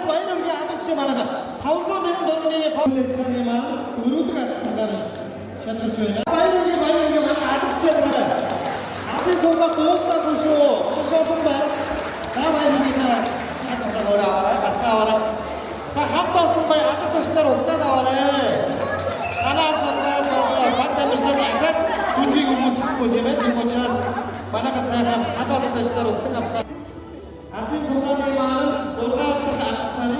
баяргийн алсын манайха 500 мянган төгрөгийн фаундейшны маань өрөөдөг атсангаар шалгарч байна. Баяргийн манай алсын манай Азийн сумбаа дуусаагүй шүү. Шопон байна. За баяргийн цаасаа ороо гартаа. За хамтаа сумбаа алсын төстөр угтаад аваарай. Танаа хамтаас баг дамжтаас ахад бүдгийг өмсөхгүй тийм ээ. Тийм учраас манайха сайхан халуун төстөр угтан авсан. Азийн сумбаны маань 6 дахь атсаны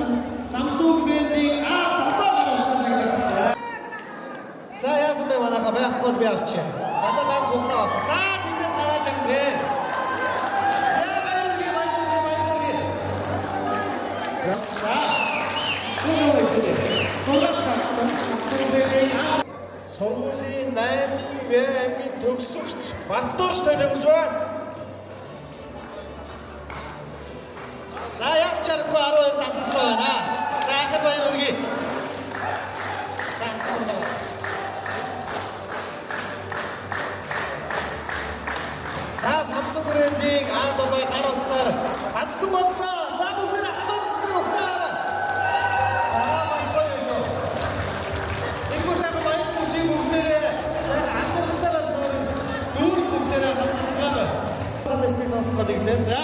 Samsung брендийн А7-аар онцлогдсон. За яасан бэ манайха байхгүй би авчи. Надаас худлаа авах. За тэндээс гараад ирнэ. За баяргийн. За. Сонгуулийн 8-ийн төгсөгч Баттуурч төлөвлөж байна. За яаж чарахгүй 12 тасалсан байна. За ахад баяр үргээ. За цэцэн. За Samsung брендийн А7 гар утсаар бацсан болсон. За бүгдээ хадгалцтай ухтаараа. За маш гоё шүү. Игүүсээ баяр үргээ бүгдээ. За ачаалтаа болсон. Дүүр бүгдээ хадгалцгаа. Фантастик сонсгоо дэглэн. За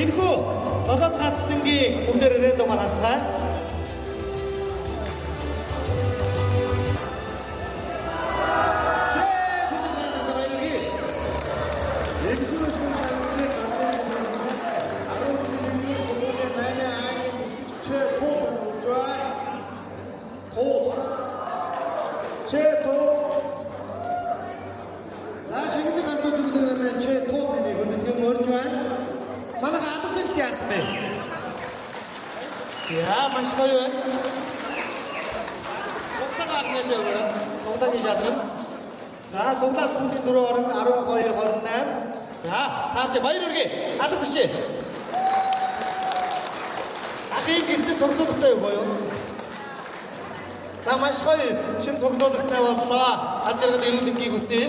энэхүү 7 хацтангийн бүгдээр рэндомаар харцгаая. За шагналыг гардуулж өгнөр байна. Чи туул таныг өндөдгөө мөрж байна. Манайха алгадаж яасан бэ? За маш гоё байна. Суглаа ахнаш өгөө. Суглаагийн шалгал. За суглаа сүмгийн 4 орон 12 28. За таарч баяр үргээ. Алгадаж чи. Ахын гэртээ цуглуулгатай юу боёо? За маш гоё шинэ цуглуулгатай боллоо. Ачааргад эрүүл энгийг үсэ.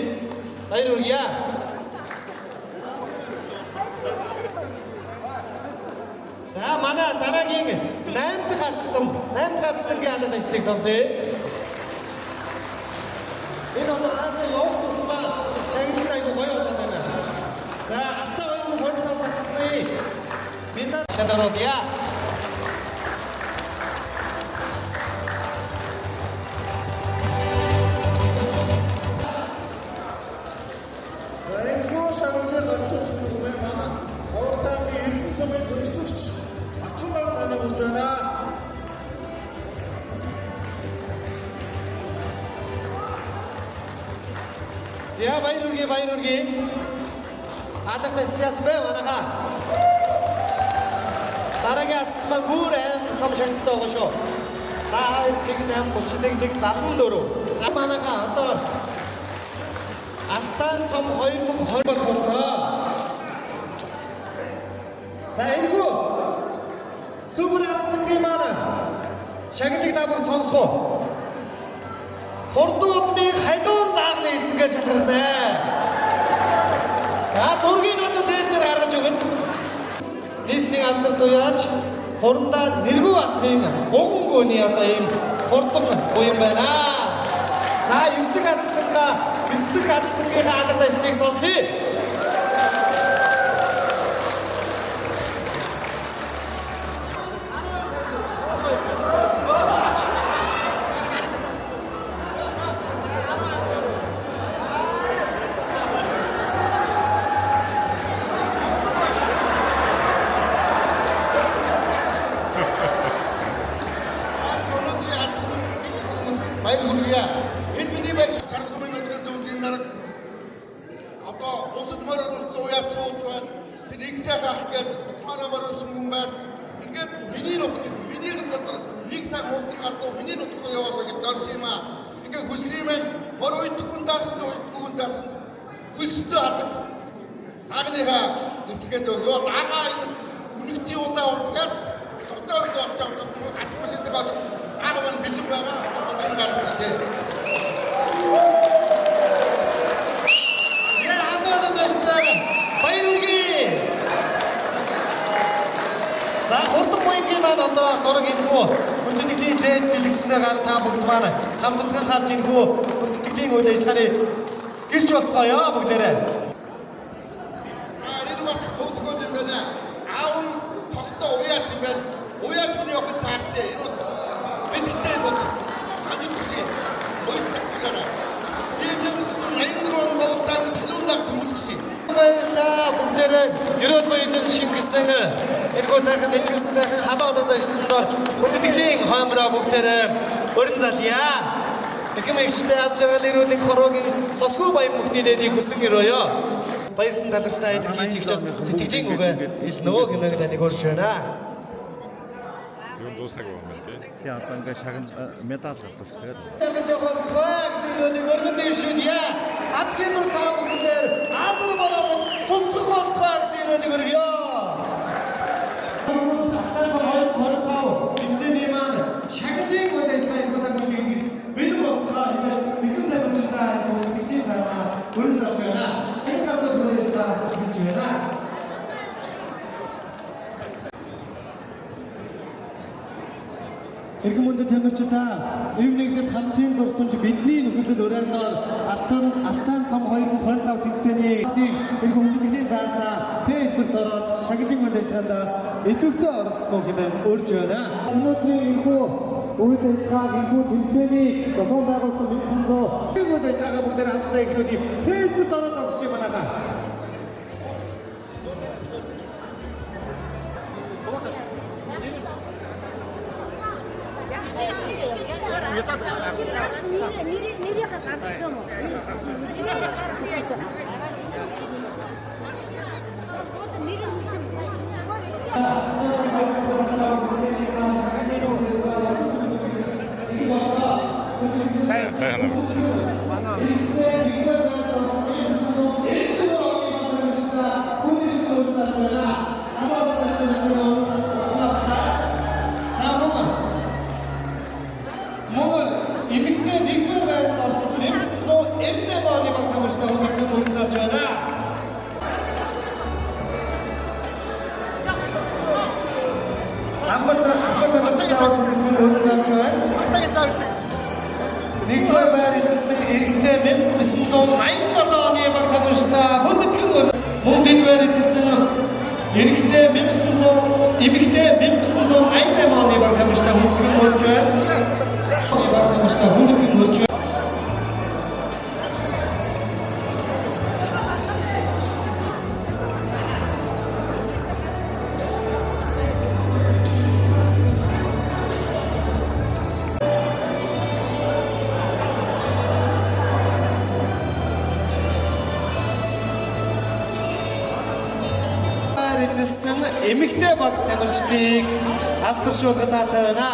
Баяр үргээ. За манай дараагийн 8 дахь хацтангийн алгадажтыг сонсъё. Энэ одоо цаашаа явах тусмаа шагналыг айгуу гоё болоод байна. За алтаа 2025 сагсны медаль шалгаруулъя. За энэ хөө шагналыг гартуулж өгөх юм байна. Хавтааны Эрдэнэ сумын төгсөгч Батхан баг таныг урж байна. За баяр үргээ. Адагтай стяасан бэ манайха. Дараагийн ацт маань бүр амар том шагналтай байгаа шүү. За 2-8 31 74. За манайха одоо Алтан цом 2020 болно. За энэхүү супер ацтангийн маань шагналыг даабаг сонсгоо. Хурдуудмын халуун даагны эзэнгээ шалгардэ. За зургийг одоо дээр гаргаж өгнө. Нийслэлийн алдар туяач хурандаа Нэргүү Баатрын бугангөөний одоо ийм хурдан буян байна. За 9 дахь ацтангийнхаа алгадажтыг сонсъё. Баяр хүргэе. Энэ миний барь Сарх сумын нутгийн зөвлөлийн дарга одоо улсад мороор болсон уяат сууж байна. Тэр нэг цаг ах гээд утгаараа мороосон хүн байна. Ингээд миний дотор нэг цаг урдан гадуу миний нутгаар яваасаа гэж зарсан юм аа. Ингээд хүслийн маань мор уйдгүн дарсан хүстэй хадаг. Тагныхаа нэвтргээд өргөө дагаа энэ үнэтийн удаа удгаас дуртаар авч ачмасдаг аж агаван бэлэн байгаа. Одоо энэ гарч тий. баяр үргээ. За хурдан буянгийн маань одоо зураг хийхүү хүндэтгэлийн лээд бэлэгцнээр та бүгд маань хамтдаган харж ийхүү хүндэтгэлийн үйл ажиллагааны гэрч болцгоё бүгдээрээ. Энэ бас хөдөлгөөд юм байна. Аав нь цогтой уяач юм байна. Уяач хүний охид таарчээ. Энэ бас бэлэгтэй юм бол амжилт хүсье. Уяач тахлаараа. Энэ юмс айндрон болтан төлөвлөг төрүүлсэн. Баярлалаа бүгдээрээ ерөөл баялал шингэсэн энэхүү сайхан дэжгэлсэн сайхан халаалуудаа ишнээр хүндэтгэлийн хоомроо бүгдээрээ өрн залъя. Эхэм ихтэй аз жаргал эрүүлийн хороогийн хосгүй баян бүхний дэдийг хүсэн өрөөё. Баярсан талархснаа илэрхийлж игчээс сэтгэлийн үгээ илнөө хэмээн таныг урьж байна. Юу дуусаагүй юм бэ? Ja, одоо ингээ шагнал медаль авчихсан. Тэгэж явах факс өрөөний өргөн дэвшүүлье. Аз хэмэр та бүгдээр адар бороод цуцгах болтгоо гэсэн өрөөний өргөё. Тэмцээний маань шагналын үйл ажиллагааны гүцэн бүлгийг бэлэн болсоо ихэм тамирчдаа бүгдийн цаанаа өрн зарж байна. Шагналын үйл ажиллагаа хийж байна. Иргэн мөндөд тамирчдаа эв нэгдэл хамтын дурсамж бидний нөхөрлөл урайндаар алтан цам 2025 тэмцээний иргэн хүндэтгэлийн заалнаа тэлбэрт ороод шагналын үйл ажиллагаанд идэвхтэй оролцсноо хэмээн урьж байна. Өнөөдрийн энэхүү үйл ажиллагааг энэхүү тэмцээний зохион байгуулсан Минцэнзоо үйл ажиллагаа бүгдээр хамтдаа эхлүүлээ. Тэлбэрт ороод зогсож байна хаа. Нэрийг гаргах юм уу? Эмэгтэй нэгдүгээр байранд орсон 1998 оны баг тамирчтай хүндэтгэл өрн зарж байна. Ахмад тамирчтай бас хүндэтгэл өрн зарж байна. Нэгдүгээр байр эзэлсэн эрэгтэй 1987 оны баг тамирчтай хүндэтгэл өрн. Мөн дэдгээр эзэлсэн эрэгтэй 1988 оны баг тамирчтай хүндэтгэл өрж байна. Багтамжтай хүндэтгэл өрж байна. Эзэлсэн эмэгтэй баг тамирчдыг алдаршуулгад таатай байна.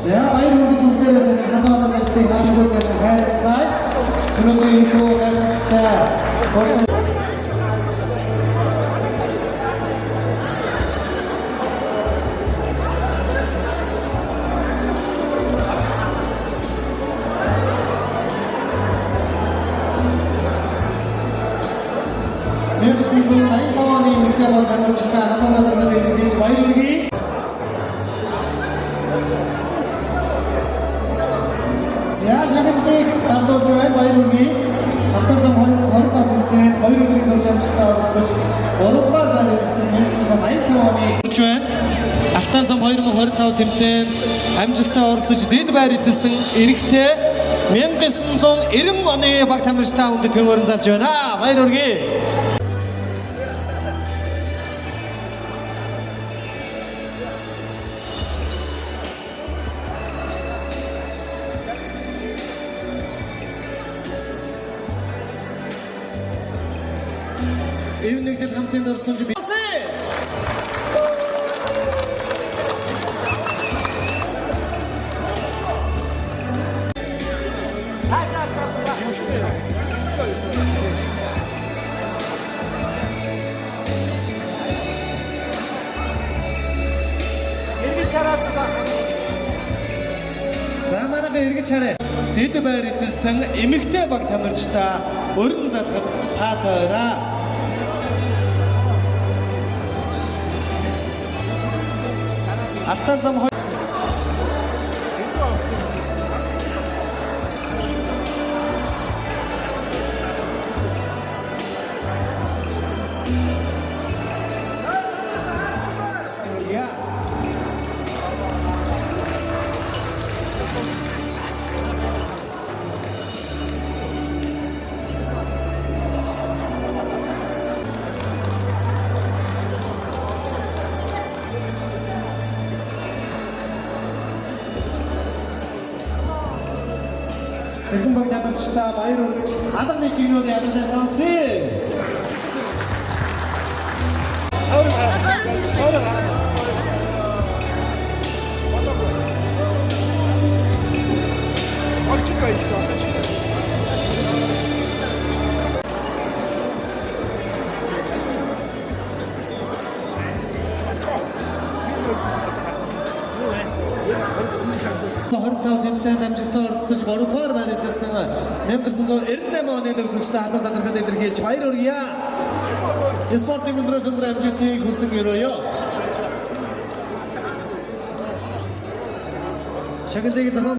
За баяр хүргэлтээрээс халуун ажлыг хамгуулсан хайрцаг өнөөдрийн програмтай Айдооны мэдээ бол хамаарчтай халуун алдаргалыг хийж баяр хүргэе. За шагналыг дардуулж байна баяр хүргэе. Алтан цам 25 тэмцээнд 2 өдрийн турш амжилттай оролцож 3 дугаар байр эзэлсэн 1985 оны хүрч байна. Алтан цам 2025 тэмцээнд амжилттай оролцож дэд байр эзэлсэн эрэгтэй 1990 оны баг тамирчтай хүндэтгэл өрн залж байна. Баяр хүргэе. Эв нэгдэл хамтын дурсамж бий. дараагийн эргэж харъя. Дэд байр эзэлсэн эмэгтэй баг тамирчтай өрн залгад та тойроо. Алтан зам Эрхэм баг тамирчтай баяр хүргэж алганы жигнүүд ядтай сонсъё. Тэмцээнд амжилтаар оролцож 3 дугаар байр эзэлсэн 1998 оны төвлөгчтэй халуун талархал илэрхийлж баяр хүргье. Спортын өндрөөс өндөр амжилтыг хүсэн өрөөё. Шагналыг зохион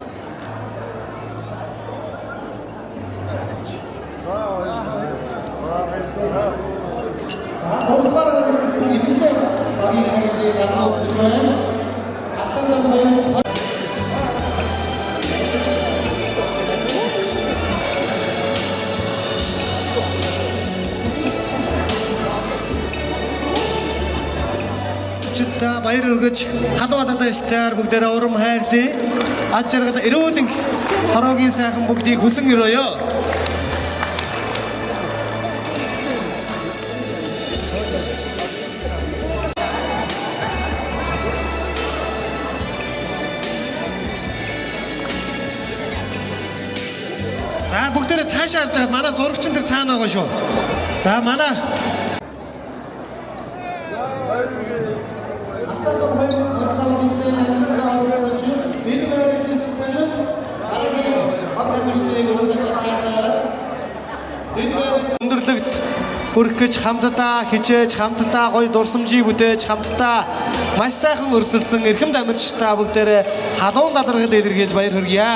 Гурван эзэлсэн эмэгтэй багийн шагналыг гаргуулж байна. Алтан зам хоёр та баяр хүргэж халуун талааштай бүгдээрээ урам хайрлаа. Аж аргал эрүүл хороогийн сайхан бүгдийг хүсэн өрөөё. За бүгдээрээ цаашаа харж байгаа манай зурагчин тэр цаана байгаа шүү. За манай өндөрлөгт хүрэх гэж хамтдаа хичээж хамтдаа гоё дурсамжийг бүтээж хамтдаа маш сайхан өрсөлдсөн эрхэм тамирчтай бүгдээрээ халуун талархал илэрхийлж баяр хүргье.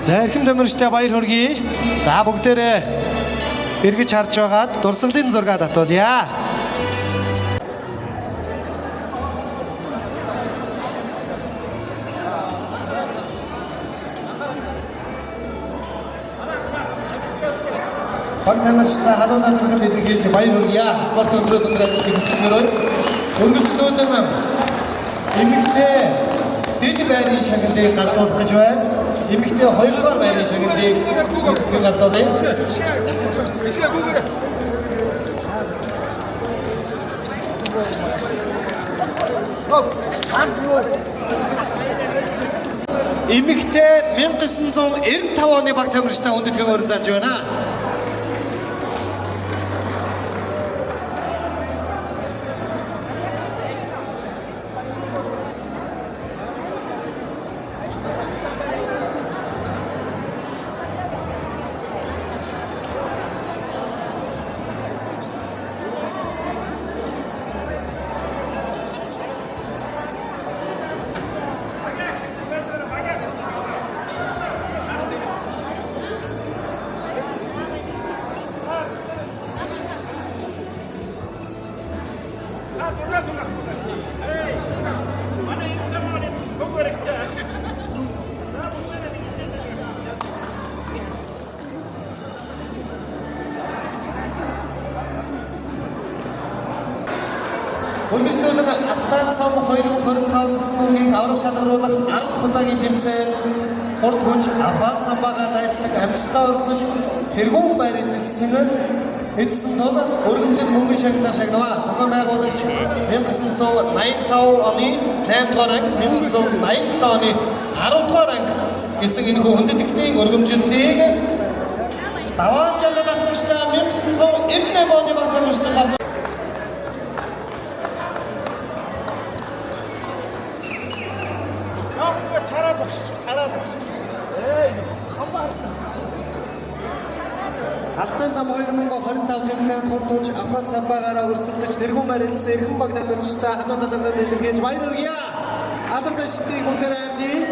За эрхэм тамирчтай баяр хүргье. За бүгдээрээ эргэж харж байгаад дурсгалын зураг татуулъя. Баг тамирчтай халуун талархал илэрхийлж баяр хүргье. Спорт өндрөөс өндөр амжилтыг хүсэж өрөөе. Өргөлжлүүлэн эмэгтэй дэд байрын шагналыг гардуулах гэж байна. Эмэгтэй 2 дугаар байрын шагналыг гардуулъя. Эмэгтэй 1995 оны баг тамирчтай хүндэтгэн өрн зарж байна. Өргөжлүүлэн Алтан цам 2025 гэсэн үгийн аврах шалгаруулах 10 дахь удаагийн тэмцээнд хурд хүч Афган самбагаа дайчлаг амжилттай оролцож тэргүүн байр эзэлсэн эцэст нь тул өргөмжлөл мөнгөн шагналаар шагнаваа. Зохион байгуулагч 1985 оны 8 дугаар анги, 1987 оны 10 дугаар анги гэсэн энэхүү хүндэтгэлийн өргөмжлөлийг даваа жаргал ахлагчтай 1998 оны баг тамирчтай гаргав. Алтан зам 2025 тэмцээнд хурдуулж авах самбаагаараа өрсөлдөж тэргүүн барилсан эрхэм баг тамирчтай халуун талаараа илэрхийлж баяр хүргье. Алан ташдыг бүгдээрээ хайрлая.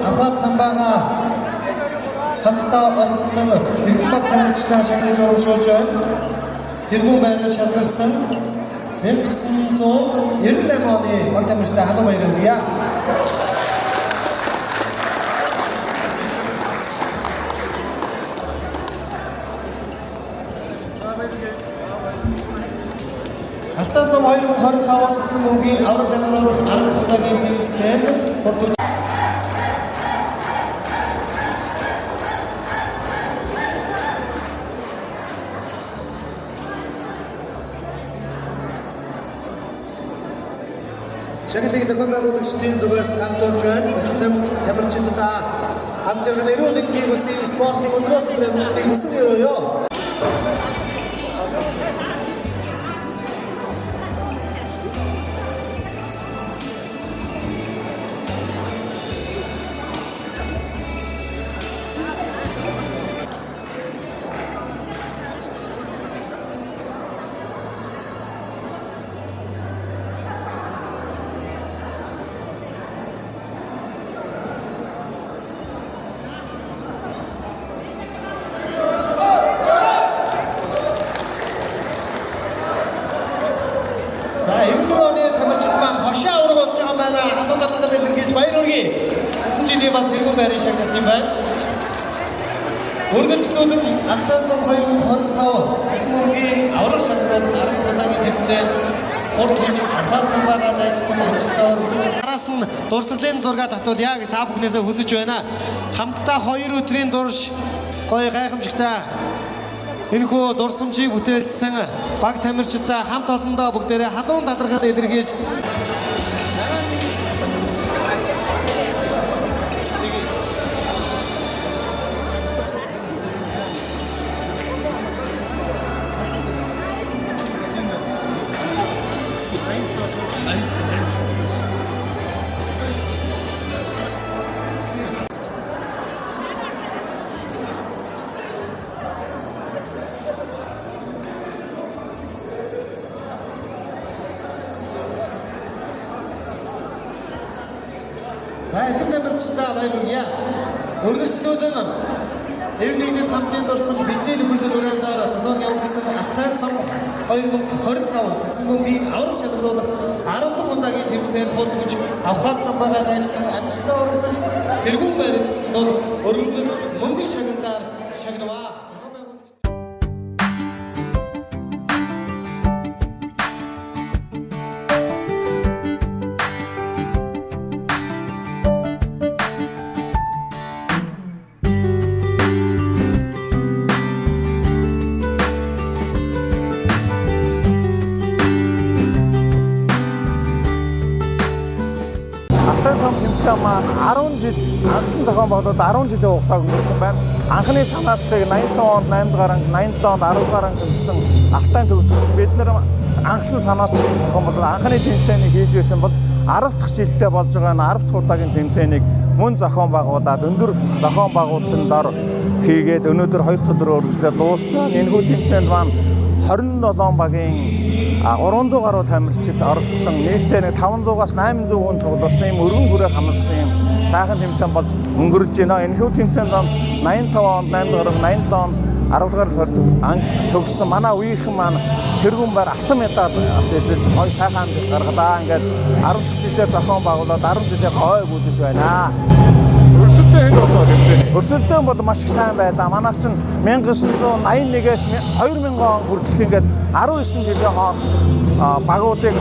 Аваад самбаага хамтдаа оролцсон эрхэм баг тамирчтай шагнаж урамшуулж байна. Тэргүүн байраар шалгарсан 1998 оны баг тамирчтай халуун баяр хүргье. Алтан зам 2025-аас гисэн мөнгөний авраг шалгаруулах 10 удаагийн тэмцээн хурдуулж шагналыг зохион байгуулагчдын зүгээс гардуулж байна. Тамирчидаа аз жаргал эрүүл энгийн үсгийн спортын өндрөөс өндөр амжилтыг хүсэн өрөөё. Өргөжлүүлэн Алтан зам 2025 цэцэн мөнгөний авраг шалгаруулах 10 удаагийн тэмцээн хурдуулж аваад самбаагаад ажилласан амжилттай оролцож араас нь дурсгалын зураг татвал гэж та бүхнээсээ хүсэж байна. Хамтдаа 2 өдрийн турш гоё гайхамшигтай энэхүү дурсамжийг бүтээлсэн баг тамирчидаа хамт олондоо бүгдээрээ халуун талархал илэрхийлж за эрхэм тамирчдаа баяр хүргье. Өргөжлүүлэн Эвнийдээс хамтын дурсамж бидний нөхөрлөл уриалдаар зохион явуулсан Алтан зам 2025 цэцэн мөнгөний авраг шалгаруулах 10 дахь удаагийн тэмцээнд хурдуулж аваад самбаагаад ажиллан амжилттай оролцож тэргүүн байранд дор өргөжлөн мөнгөн шагналаар шагнаваа. Маань 10 жил анхны зохион байгуулалт 10 жилийн хугацааг өнгөрсөн байна. Анхны санаачлалыг 85 онд 8 дугаар анги, 87 онд 10 дугаар анги гэсэн Алтан төгсөж бид нар анхны санаачлалын зохион байгуулалт анхны тэмцээнийг хийж байсан бол 10 дахь жилдээ болж байгаа нь 10 дахь удаагийн тэмцээнийг мөн зохион байгуулад өндөр зохион байгуулалтын дор хийгээд өнөөдөр 2 дахь өдрөөр үргэлжлээд дуусч байгаа. Энэхүү тэмцээнд маань 27 багийн 300 гаруй тамирчид оролцсон. Нийтдээ 500-аас 800 хүн цуглуулсан юм өргөн хүрээ хамарсан юм таахан тэмцээн болж өнгөрч байна. Энэхүү тэмцээнд 85 онд 8 дугаар, 87 онд 10 дугаар төгссөн манай үеийнхэн маань тэргүүн байр алтан медаль бас эзэж гоё сайхан амжилт гаргалаа. Ингээд 10 жилдээ зохион байгуулаад 10 жилийн хойг үлдэж байна. Өрсөлдөөн хэн болоо тэмцээний? Өрсөлдөөн бол маш их сайн байлаа. Манайх чинь 1981-ээс 2000 он хүртэл ингээд 19 жилийн хооронд багуудыг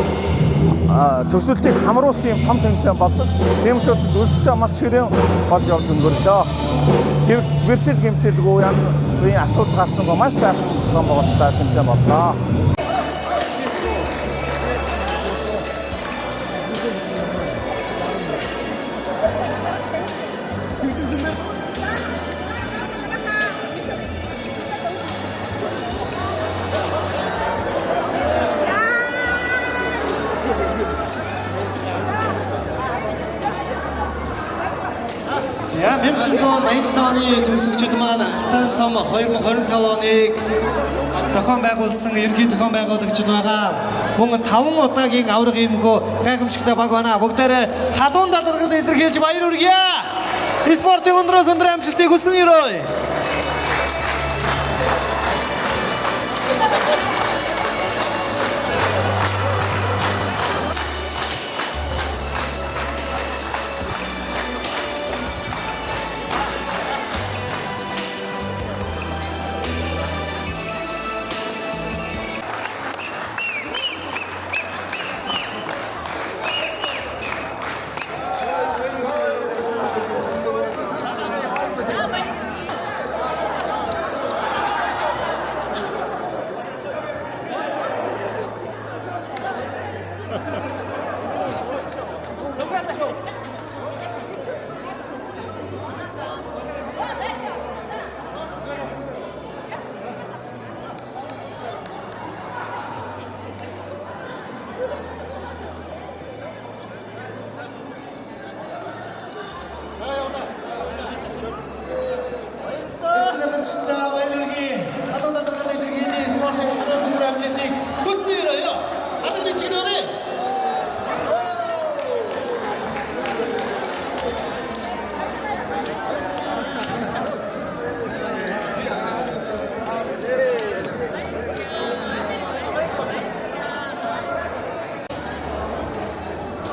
төсөлтийг хамруулсан юм том тэмцээн болдог. Тийм ч учраас өрсөлдөөн маш ширээн болж явж өнгөрлөө. Бэртэл гэмтэлгүй ян асуудал гарсангүй маш сайхан зохион байгуулалттай тэмцээн боллоо. За 1987 оны төгсөгчид маань Алтан цом 2025 оныг зохион байгуулсан ерөнхий зохион байгуулагчид байгаа. Мөн 5 удаагийн авраг иймгөө гайхамшигтай баг байна. Бүгдээрээ халуун талархал илэрхийлж баяр хүргье. Спортын өндрөөс өндөр амжилтыг хүснэ өрөө.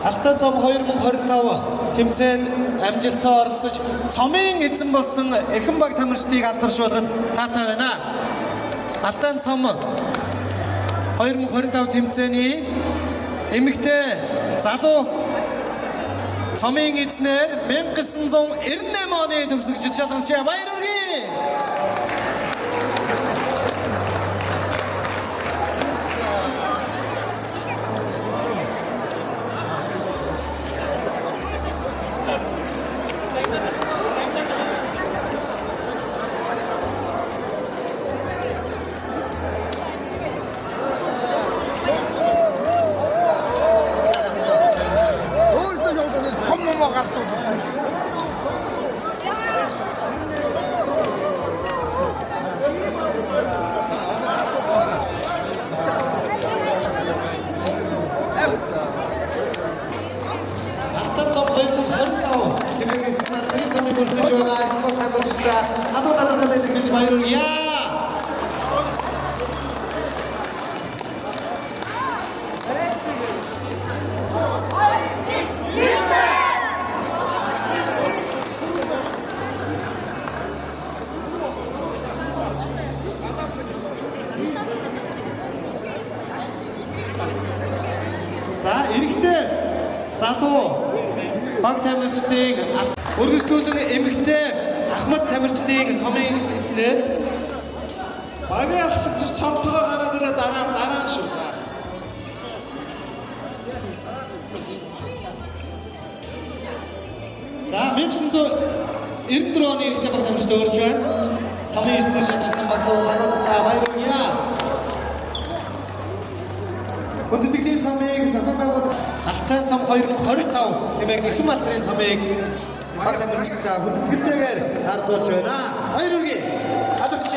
Алтан цом 2025 тэмцээнд амжилттай оролцож цомын эзэн болсон Эрхэм баг тамирчдыг алдаршуулахад таатай байна. Алтан цом 2025 тэмцээний эмэгтэй залуу цомын эзнэр 1998 оны төгсөгчид шалгарч баяр хүргэе. Алтан цом 2025 тэмцээний цомын бүрдэж байгаа Эрхэм баг тамирчдаа халуун талархал илэрхийлж баяр хүргье. За эрэгтэй залуу баг тамирчдын өргөжлүүлэн эмэгтэй Ахмад тамирчдын цомын эзнэр багын ахлагч цомтойгоо гараад ирээ дараа шүү. За 1994 оны эрэгтэй баг тамирчид өөрж байна. Цомын эзнэр шалгалсан багтаа баяр хүргье. Хүндэтгэлийн цомыг зохион байгуулах Алтан цом 2025 хэмээх Эрхэм алдрын цомыг баг тамирчдаа хүндэтгэлтэйгээр хардуулж байна. Баяр хүргэе. Алгасч.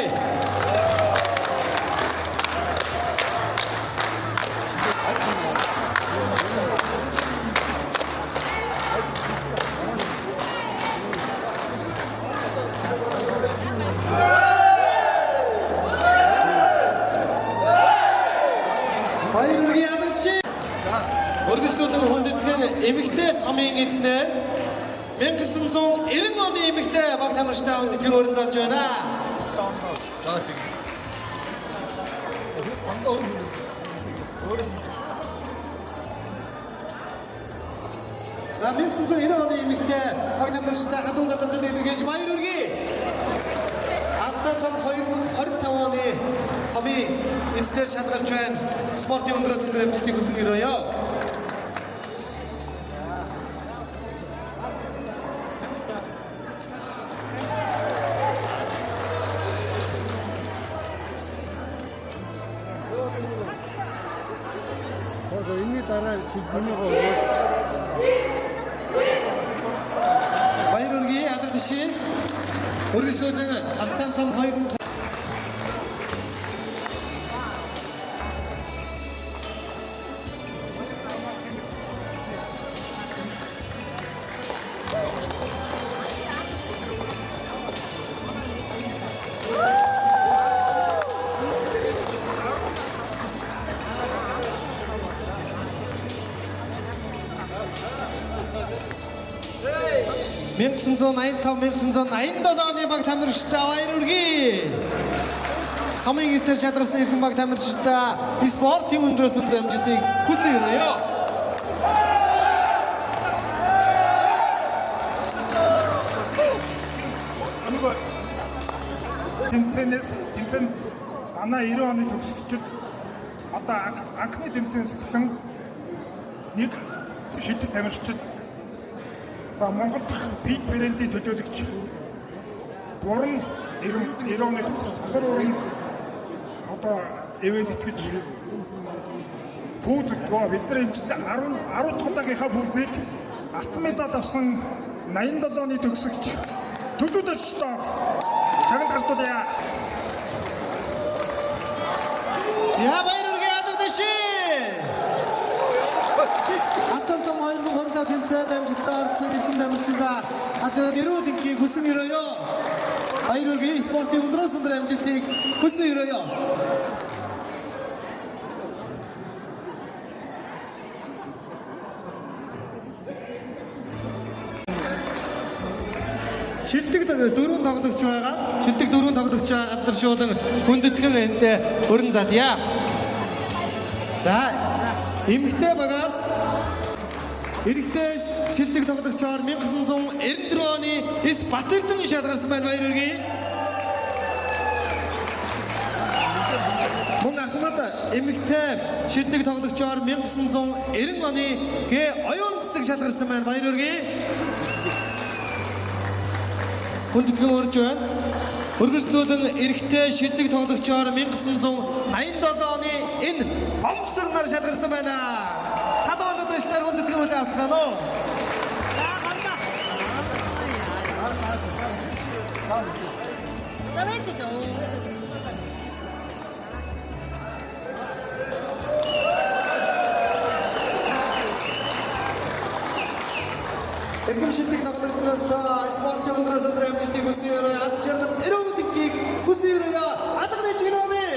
Адагши өргөжлүүлэн хүндэтгэн эмэгтэй цомын эзнэр 1990 оны эмэгтэй баг тамирчтай хүндэтгэн өрн залж байна. За 1990 оны эмэгтэй баг тамирчтай халуун талархал илэрхийлж баяр хүргэе. Алтан цом 2025 оны цомын эзнэр шалгарч байна. Спортын өндрөөс өндрөмжлөлтийг хүсгээрөөё. Энэний дараа шийднийгоо өгөөд Баяр хүргэе. Адагши өргөжлүүлэн алтан цом 2000 1987 оны баг тамирчтай баяр хүргэе. Цомын эзнэр шалгарсан эрхэм баг тамирчтай спортын өндрөөс өндөр амжилтыг хүсье. Тэмцээнд манай 90 оны төгсөгчд одоо анхны тэмцээнээс эхлэн нэг шилдэг тамирчид одоо Монгол дахь пик брендийн төлөөлөгч Буран 90 оны тосор уран одоо ивент итгэж пүүз өгдгөө бид нар энэ жил 10 дахь удаагийнхаа пүүзийг алтан медаль авсан 87 оны төгсөгч төлөвлөж тоо чагнал гартуулъя. За баяр хүргэе Адагши. Алтан цом 2025 тэмцээнд амжилттай орсон эрхэм тамирчидаа ачаад эрүүл энхийг хүсгээрөөё. Баяр хүргэе. Спортын өндрөөс өндөр амжилтыг хүсгээрөөё. Шилдэг дөрвөн тоглогч байгаа. Шилдэг дөрвөн тоглогч алдаршуулан хүндэтгэн энтэй өрн залъя. За эмэгтэй багаас эрэгтэй шилдэг тоглогчоор 1994 оны С Батэрдэн шалгарсан байна. Баяр хүргэе. Мөн ахмад эмэгтэй шилдэг тоглогчоор 1990 оны Г оюун цэцэг шалгарсан байна. Баяр хүргэе. Хүндэтгэн өрж байна. Өргөжлүүлэн эрэгтэй шилдэг тоглогчоор 1987 оны энэ бомсор нар шалгарсан байна. Хадгалаад дэштэр хүндэтгэн үлээ авцгаана уу? Эрхэм шилдэг тоглогчдод спортын өндрөөс өндөр амжилтыг хүсье. Ад жаргал эрүүл энхийг хүсье. Алганы чигнөөний.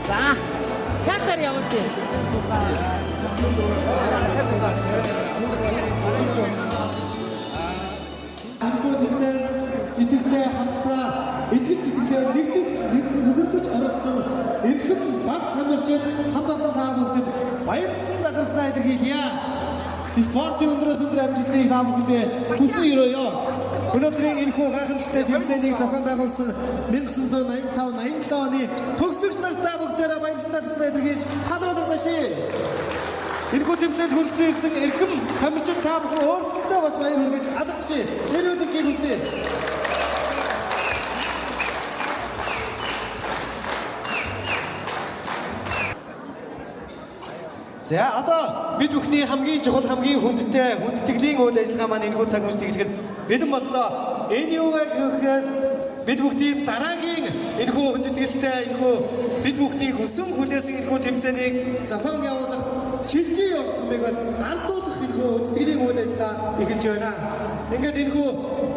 За, чатар явуулъя. Хамтдаа тэмцээнд идэвхтэй хамтдаа эдгээр сэтгэлээр нөхөрлөж оролцсон эрхэм баг тамирчид хамт олон та бүгдэд баярлсан талархснаа илэрхийлье. Спортын өндрөөс өндөр амжилтыг та бүхэндээ хүсье. Өнөөдрийн энэхүү гайхамшигтай тэмцээнийг зохион байгуулсан 1985-87 оны төгсөгч нартай бүгдээрээ баярлсан талархснаа илэрхийлж халуулагдаши. Энэхүү тэмцээнд хүрэлцэн ирсэн эрхэм тамирчид та бүхэн өөрсдөө бас баяр хүргэж алгаши. Эрүүл энхийг хүсье. За одоо бид бүхний хамгийн чухал хамгийн хүндэтгэлийн үйл ажиллагаа маань энэхүү цаг үеийн тэглэхэд бэлэн боллоо. Энэ юу вэ гэхээр бид бүхний дараагийн энэхүү хүндэтгэлтэй энэхүү бид бүхний хүсэн хүлээсэн энэхүү тэмцээнийг зохион явуулах шилжиж явах сумыг бас дардуулах энэхүү хүндэтгэлийн үйл ажиллагаа эхэлж байна. Ингээд энэхүү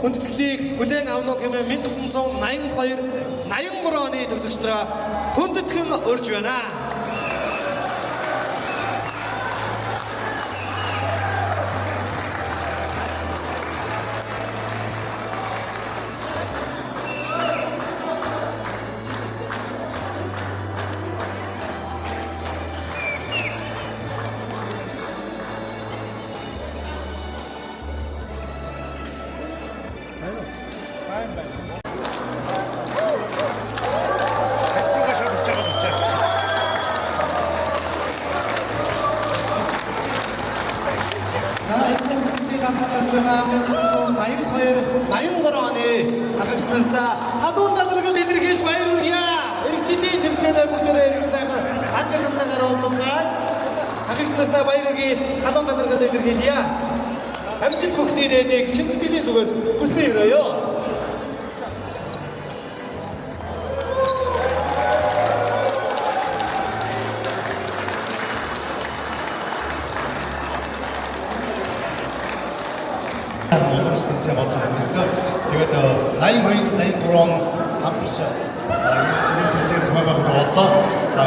хүндэтгэлийг хүлээн авах хэмээн 1982-83 оны төгсөгч нараа хүндэтгэн урьж байна. халуун дагалгал илэрхийлж баяр хүргье. Ирэх жилийн тэмцээний бүгдээрээ ирэх сайхан аж аргалтайгаар уулзцгаая. Ахиж нартай баяр хүргье. Халуун дагалгал илэрхийлье. Амжилт бүхний нээдэг чин сэтгэлийн зүгээс хүсэн өрөөё. Тэгээд 82-83 он хамтарч энэ тэмцээн зохион байгуулах бодлоо.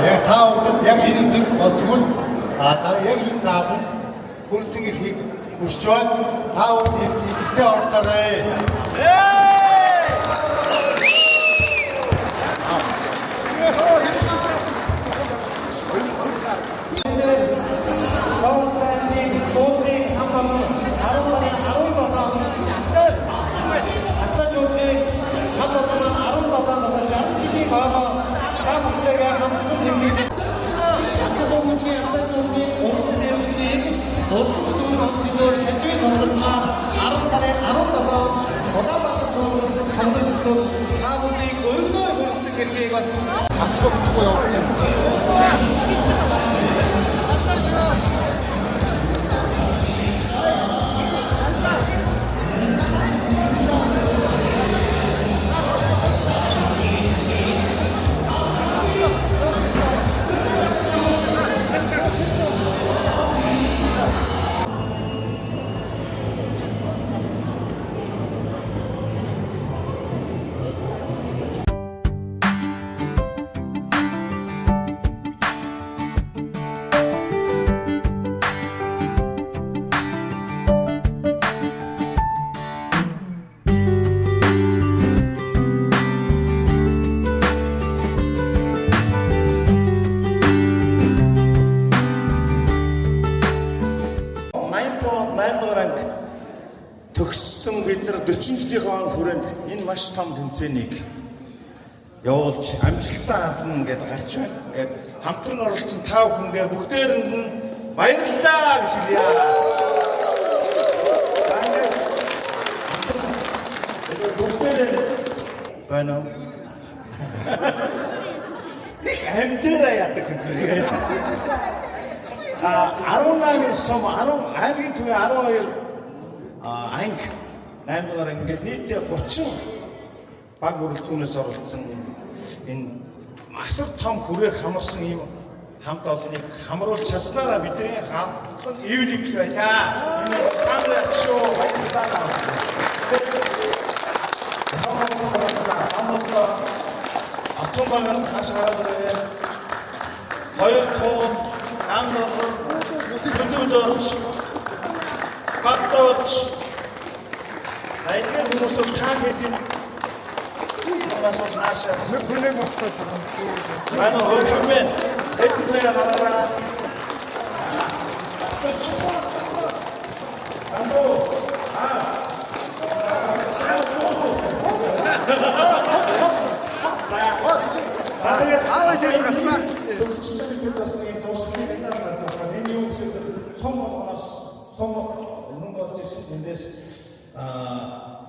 Яг та бүхэнд яг энэ өдөр бол зүгээр дараа яг энэ зааланд хүрсэн ирэхийг хүсэж байна. Та бүхэн идэвхтэй оролцоорой. Төгссөн бид нар 40 жилийнхаа хүрээнд энэ маш том тэмцээнийг явуулж амжилттай хандна гэдээ гарч байна. Тэгээд хамтран оролцсон та бүхэндээ бүгдээрэнд нь баярлалаа гэж хэлье. Бүгдээрээ байна уу? Нэг амдэраа яадаг юм бэ? 18-ын сум 10 аймгийн төвийн 12 анги 8 дугаар ингээд нийтдээ 30 баг бүрэлдэхүүнээс оролцсон энэ асар том хүрээг хамарсан ийм хамт олонныг хамруулж чадсанараа бидний хамтлаг ивлэг байна. Энэ камер шоу баярлалаа. Атом багаар хаш гараад ирээ. Хоёр туул ангар өдөөдөж Баточ айдэр хүмүүсөө таа хэдийн насууд наашаа нүхнээ мохтой байна хөргөмэн эдгээр гараараа Баточ амбо төгсчтэй басны дурсны мэдээлэл энэ юу гэсэн сонгоноос мөнгө олж ирсэн тэндээс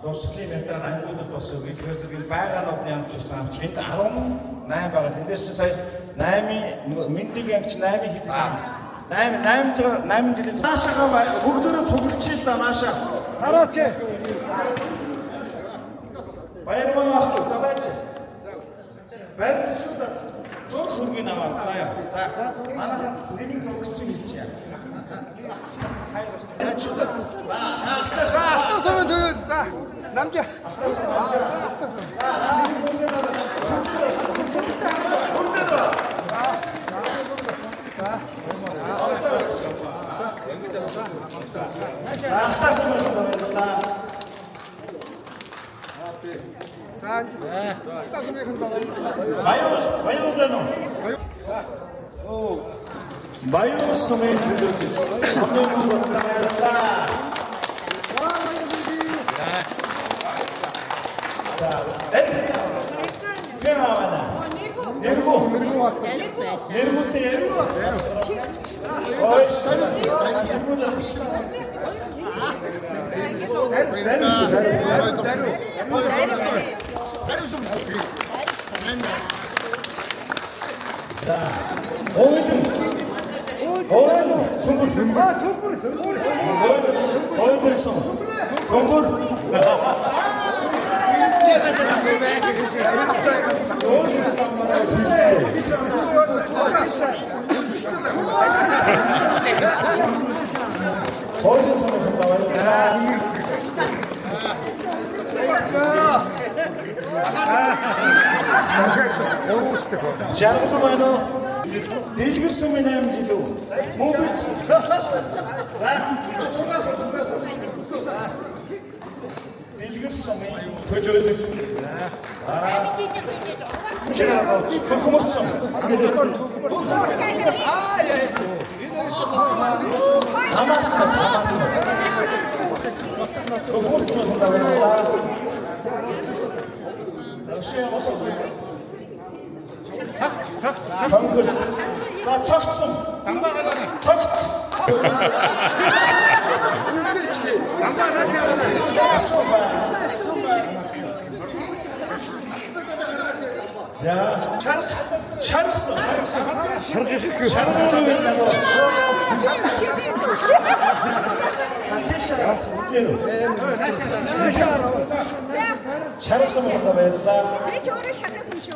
дурсгалын метал ангуудад бас өгөхөөр зэрэг байгаа нотны амжилт авч энд 18 байгаа. Тэндээс ч сая 8-ийн мэндийг ангич 8 хэд 8 жилээс наашаага бүгдөө цуглчих да нааша. Хараач. Баярмаа ах за байж. Баяр шүү да. Зур хөргийн аваа. За яа. За манай нэгийг зурагч хийчихье. автосомын төөл за намжаа. Баяр сумын төлөвлөс. Өнөөдөр баярлалаа. Нэргүүтэй ярив. Ойш. Нэргүүтэй тусна. За. Ойл сүмбэр. Ойл сүмбэр. Жаргал байна уу? Дэлгэр сумын 8 жил үү? Мөн биз? За, 6. Дэлгэр сумын төлөөлөл. Хөхмөрцөн. Цогцсон. Цогт. За, шаргасан. Шаргасан байна баярлаа. Би ч өөрөө шатах юм шүү.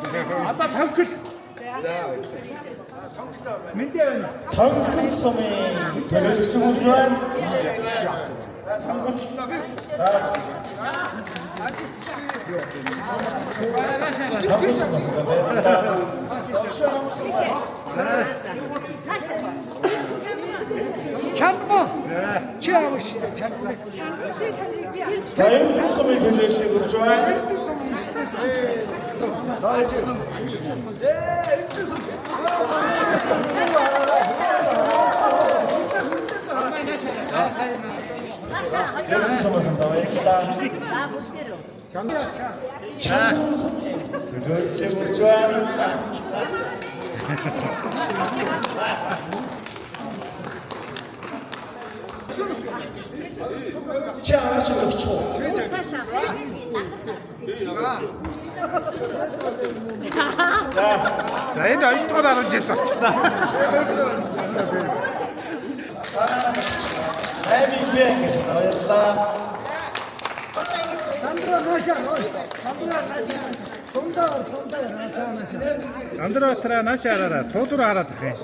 Одоо тонхил. Мэндэ байна. Тонхил сумын төлөөлөгч хүрж байна. За, тонхил. Чанма. Чи авах шүү. За, энэ сумын төлөөллийг хүрж байна. Энэ сумын төлөөллийг хүрж байна. Чаач өгчөө. За энэ 2 дугаар 10 жил болчихлоо. Баярлалаа. Андроотра наашаараа туулуур хараад ах юм.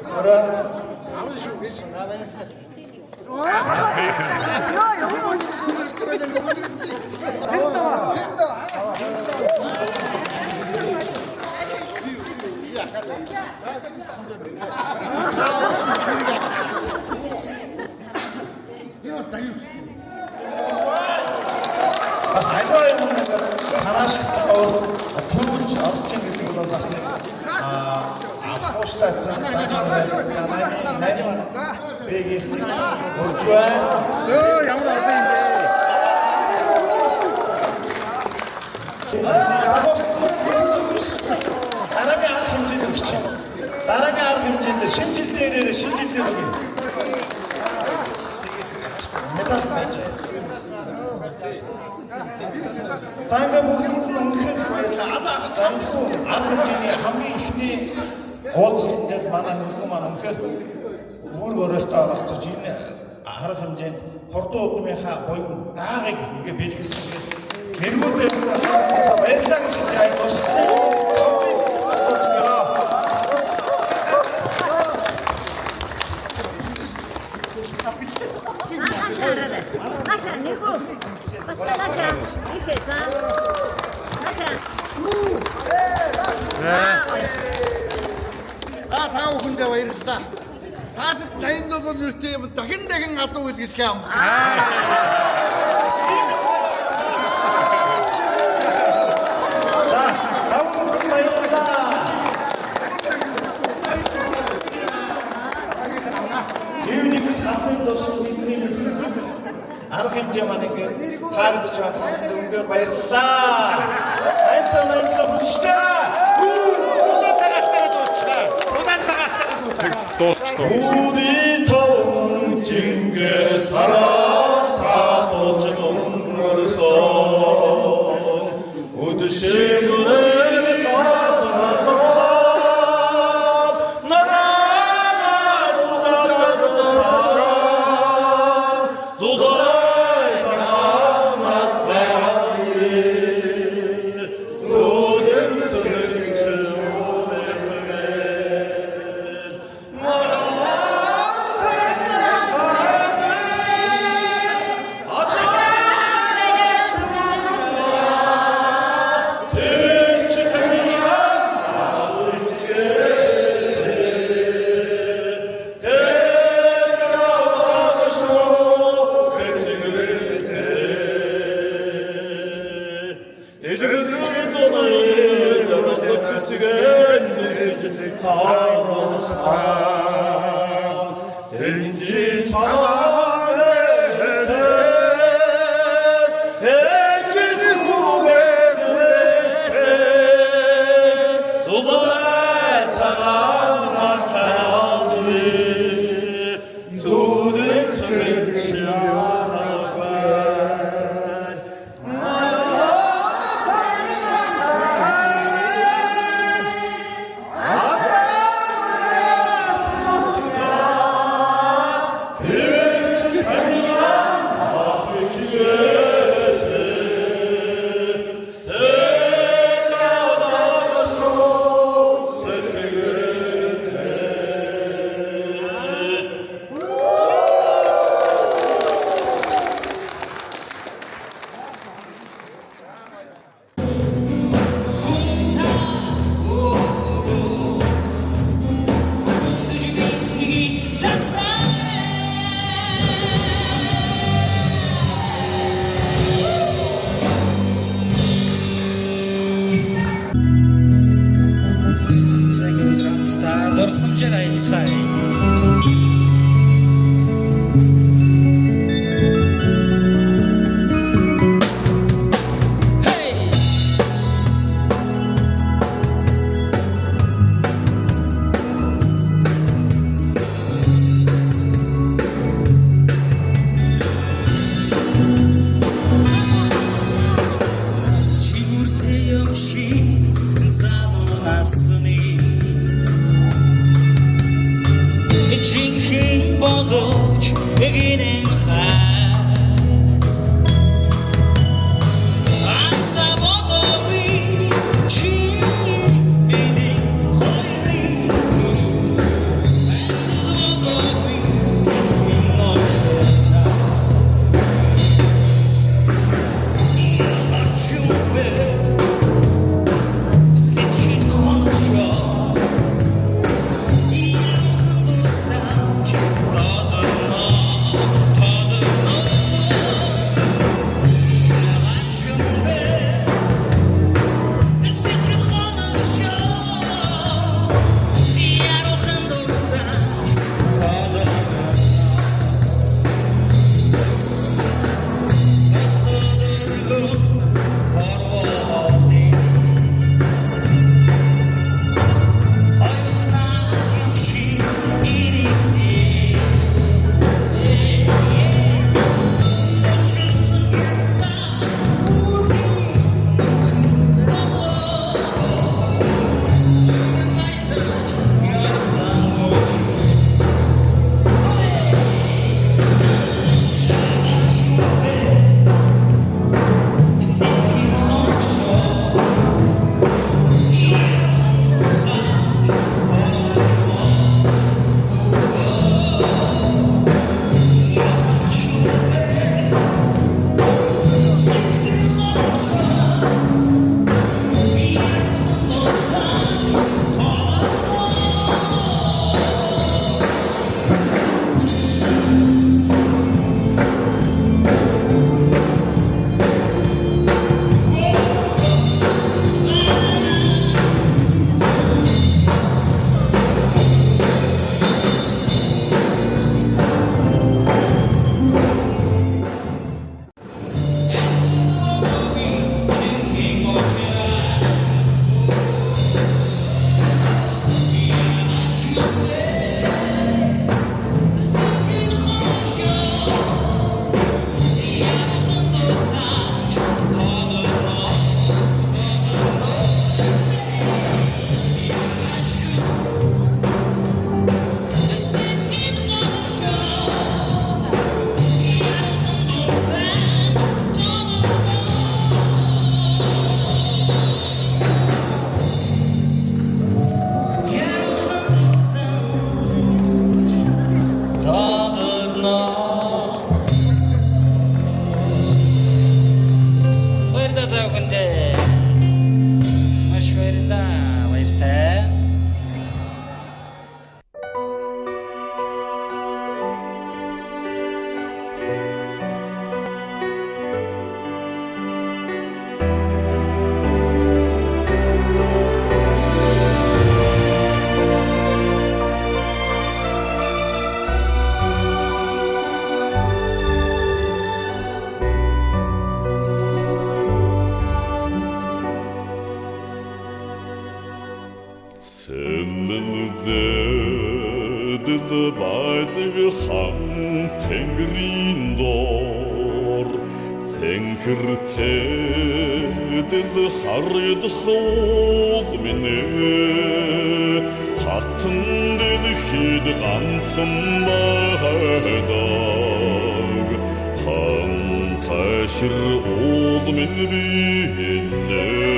Бас альва юм цааш төрүүлж орж ийн гэдэг бол бас авахштай бэгийг урж байна. Өө ямар олон юм бэ? Дараагийн арга хэмжээнд өгч. Дараагийн арга хэмжээнд шинэ жил дээрээ шинэ жил дээр өгье. Медаль байж. Танга бүгд үнэхээр баярлалаа. Арга хэмжээний хамгийн ихний уулзалтанд манай нүргэн маань үнэхээр өөр өөрөөсөө оролцож энэ арга хэмжээнд хурдан удмынхаа буян даагыг ингээ бэлгэлсэн гэдэг мэргүүдээ баярлалаа гэж хэлээд дуусна. Та бүхэндээ баярлалаа. Цаашид 87 нэртэй юм дахин адуу үлгэлээ юм. За, тавхан баярлалаа. Юуник хатан дурсан бидний нөхөр арга хэмжээ маань ингээд таагдж байгаа танд өндөр баярлалаа. Айта хүчтэй. 우리 더운 징계 살아 사도전 옹거리서 우드시문을 따서나다 나라나루다 따르사 조달 장마다이 조는 서는 층문에 크게 왠지 참아내 애지니 후배들의 조선의 장악하니 조는 저를 취하라고 баярлалаа та бүхэндээ. Маш их баярлалаа. Баяртай. Дэл байдаг хам тэнгэрийн доор цэнхэртэй дэл харагдах уул минь хатан дэлхийд ганцхан байдаг ханташир уул минь билээ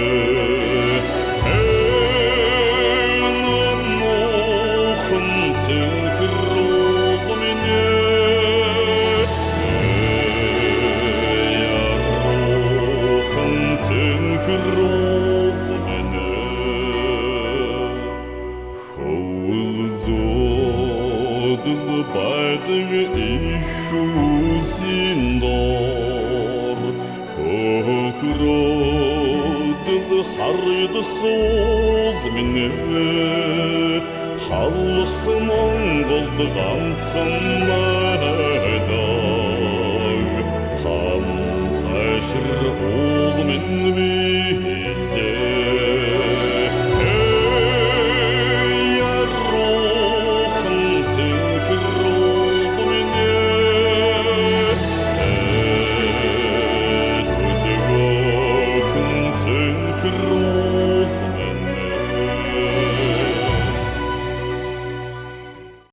байдаг их үсийн доор хөхрөөд харагдах уул минь халах Монголд ганцхан байдаг ханташир уул минь билээ Кровь